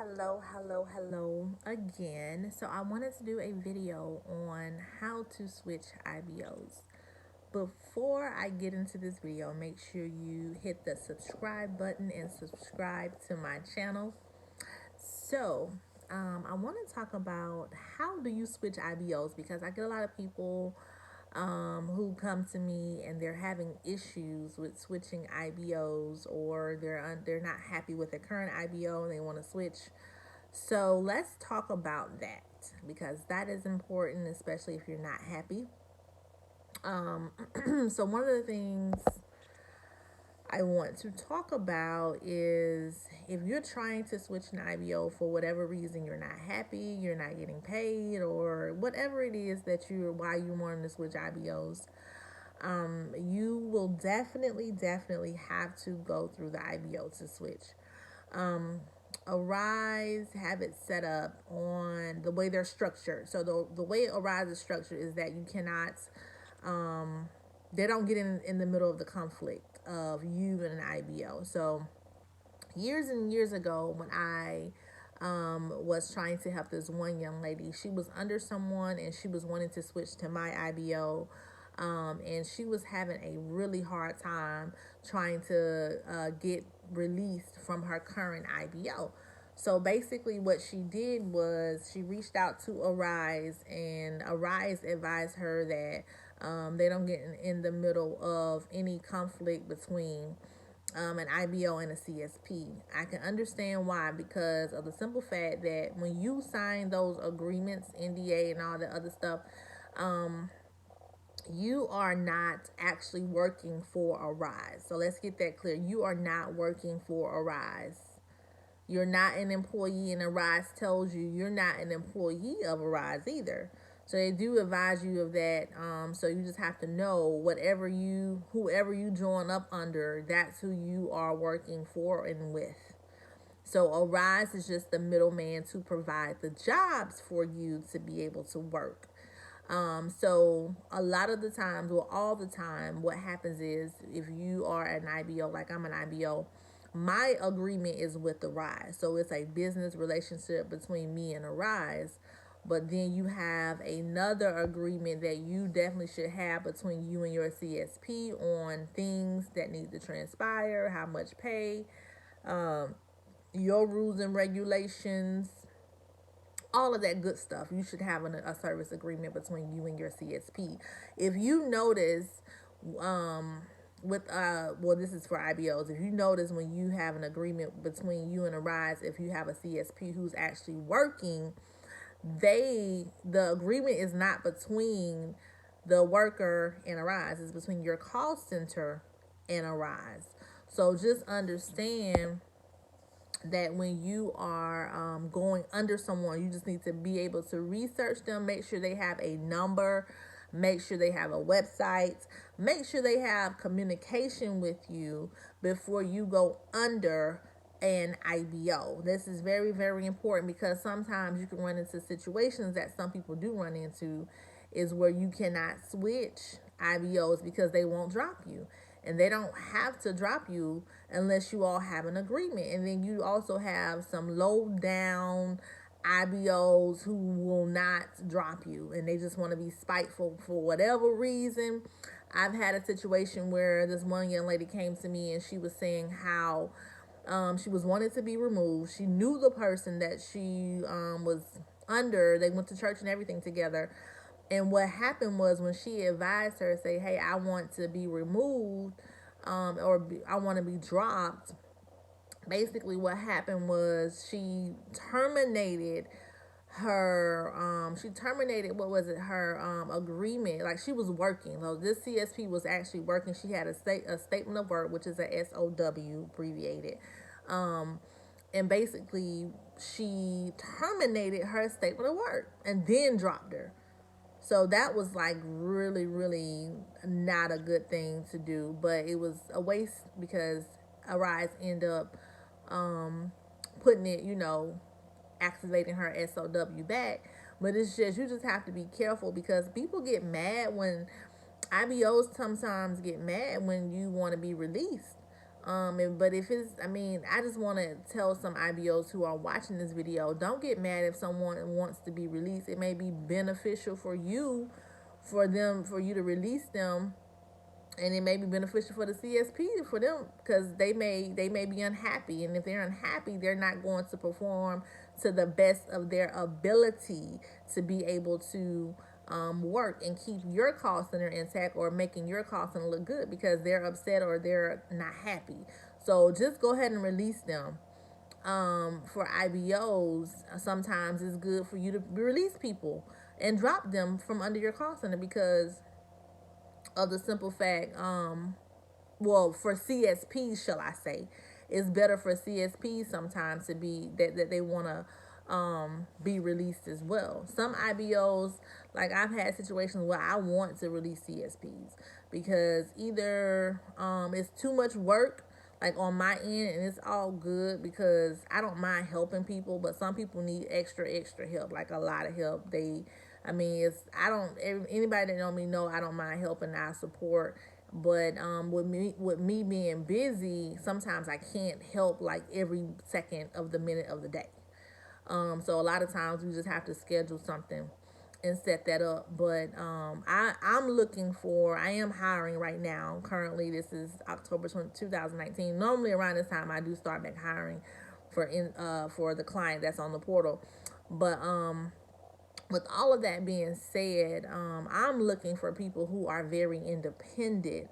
Hello again. So I wanted to do a video on how to switch IBOs. Before I get into this video, make sure you hit the subscribe button and subscribe to my channel. So I want to talk about how do you switch IBOs, because I get a lot of people who come to me and they're having issues with switching IBOs, or they're not happy with their current IBO and they want to switch. So let's talk about that, because that is important, especially if you're not happy. So one of the things I want to talk about is, if you're trying to switch an IBO for whatever reason, you're not happy, you're not getting paid, or whatever it is that why you're wanting to switch IBOs. You will definitely have to go through the IBO to switch. Arise have it set up on the way they're structured. So the way Arise is structured is that you cannot, they don't get in the middle of the conflict of you and an IBO. So years and years ago, when I was trying to help this one young lady, she was under someone and she was wanting to switch to my IBO. And she was having a really hard time trying to get released from her current IBO. So basically, what she did was she reached out to Arise, and Arise advised her that they don't get in the middle of any conflict between an IBO and a CSP. I can understand why, because of the simple fact that when you sign those agreements, NDA and all the other stuff, you are not actually working for Arise. So let's get that clear. You are not working for Arise. You're not an employee, and Arise tells you you're not an employee of Arise either. So they do advise you of that. So you just have to know, whoever you join up under, that's who you are working for and with. So Arise is just the middleman to provide the jobs for you to be able to work. So a lot of the times, well, all the time, what happens is, if you are an IBO, like I'm an IBO, my agreement is with Arise. So it's a business relationship between me and Arise. But then you have another agreement that you definitely should have between you and your CSP on things that need to transpire, how much pay, your rules and regulations, all of that good stuff. You should have a service agreement between you and your CSP. If you notice, well, this is for IBOs. If you notice, when you have an agreement between you and Arise, if you have a CSP who's actually working, the agreement is not between the worker and Arise. It's between your call center and Arise. So just understand that when you are going under someone, you just need to be able to research them, make sure they have a number, make sure they have a website, make sure they have communication with you before you go under an IBO. This is very important, because sometimes you can run into situations that some people do run into, is where you cannot switch IBOs because they won't drop you. And they don't have to drop you unless you all have an agreement. And then you also have some low down IBOs who will not drop you, and they just want to be spiteful for whatever reason. I've had a situation where this one young lady came to me and she was saying how she was wanted to be removed. She knew the person that she was under. They went to church and everything together. And what happened was, when she advised her, say, hey, I want to be removed, I want to be dropped. Basically, what happened was she terminated what was it, her agreement. Like, she was working. So this CSP was actually working. She had a statement of work, which is a SOW abbreviated. And basically, she terminated her statement of work and then dropped her. So that was like really not a good thing to do, but it was a waste, because Arise ended up putting it, activating her SOW back. But it's just, you just have to be careful, because people get mad when IBOs sometimes get mad when you want to be released. But if it's, I mean, I just want to tell some IBOs who are watching this video, don't get mad if someone wants to be released. It may be beneficial for you, for you to release them, and it may be beneficial for the CSP for them because they may be unhappy, and if they're unhappy, they're not going to perform to the best of their ability to be able to work and keep your call center intact or making your call center look good because they're upset or they're not happy. So just go ahead and release them. For IBOs, sometimes it's good for you to release people and drop them from under your call center because of the simple fact, well, for CSPs, shall I say, it's better for CSPs sometimes to be that they want to be released as well. Some IBOs, like I've had situations where I want to release CSPs because either it's too much work like on my end, and it's all good because I don't mind helping people, but some people need extra help, like a lot of help. I mean, it's I don't anybody that know me know I don't mind helping, I support. But with me being busy, sometimes I can't help like every second of the minute of the day. So a lot of times we just have to schedule something and set that up. But I am hiring right now. Currently, this is October 2019. Normally around this time, I do start back hiring for the client that's on the portal. But with all of that being said, I'm looking for people who are very independent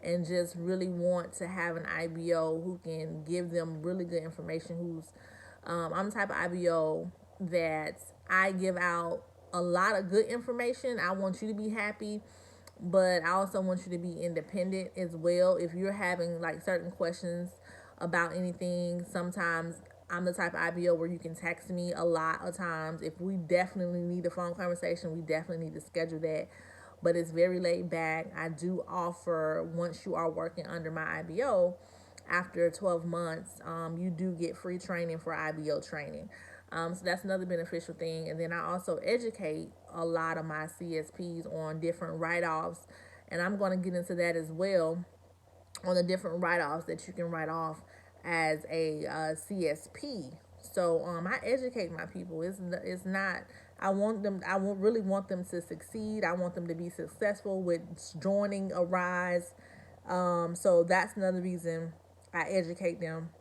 and just really want to have an IBO who can give them really good information. I'm the type of IBO that I give out a lot of good information. I want you to be happy, but I also want you to be independent as well. If you're having like certain questions about anything, sometimes I'm the type of IBO where you can text me a lot of times. If we definitely need a phone conversation, we definitely need to schedule that. But it's very laid back. I do offer, once you are working under my IBO, after 12 months, you do get free training for IBO training. So that's another beneficial thing. And then I also educate a lot of my CSPs on different write-offs. And I'm going to get into that as well, on the different write-offs that you can write off as a CSP. So I educate my people. It's not. Really want them to succeed. I want them to be successful with joining a rise. So that's another reason I educate them,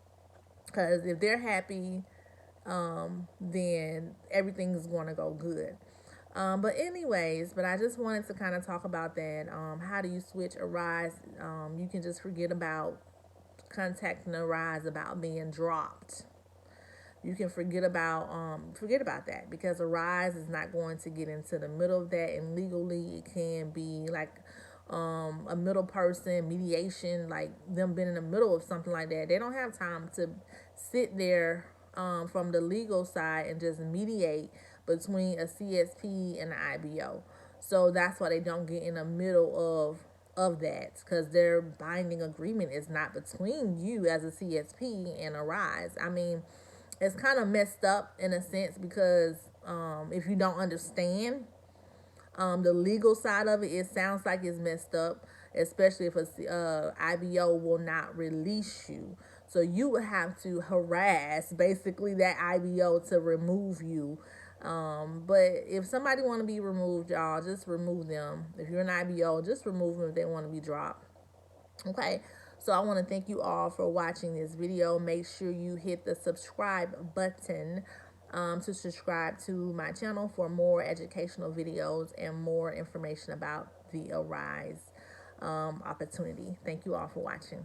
because if they're happy, then everything is going to go good. But I just wanted to kind of talk about that. How do you switch a rise? You can just forget about contacting a rise about being dropped. You can forget about that, because a rise is not going to get into the middle of that, and legally it can be like a middle person mediation, like them being in the middle of something like that. They don't have time to sit there from the legal side and just mediate between a CSP and an IBO. So that's why they don't get in the middle of that, because their binding agreement is not between you as a CSP and a rise. I mean, it's kind of messed up in a sense, because if you don't understand the legal side of it, it sounds like it's messed up, especially if a IBO will not release you. So you would have to harass basically that IBO to remove you. But if somebody want to be removed, y'all, just remove them. If you're an IBO, just remove them if they want to be dropped. Okay, so I want to thank you all for watching this video. Make sure you hit the subscribe button to subscribe to my channel for more educational videos and more information about the Arise opportunity. Thank you all for watching.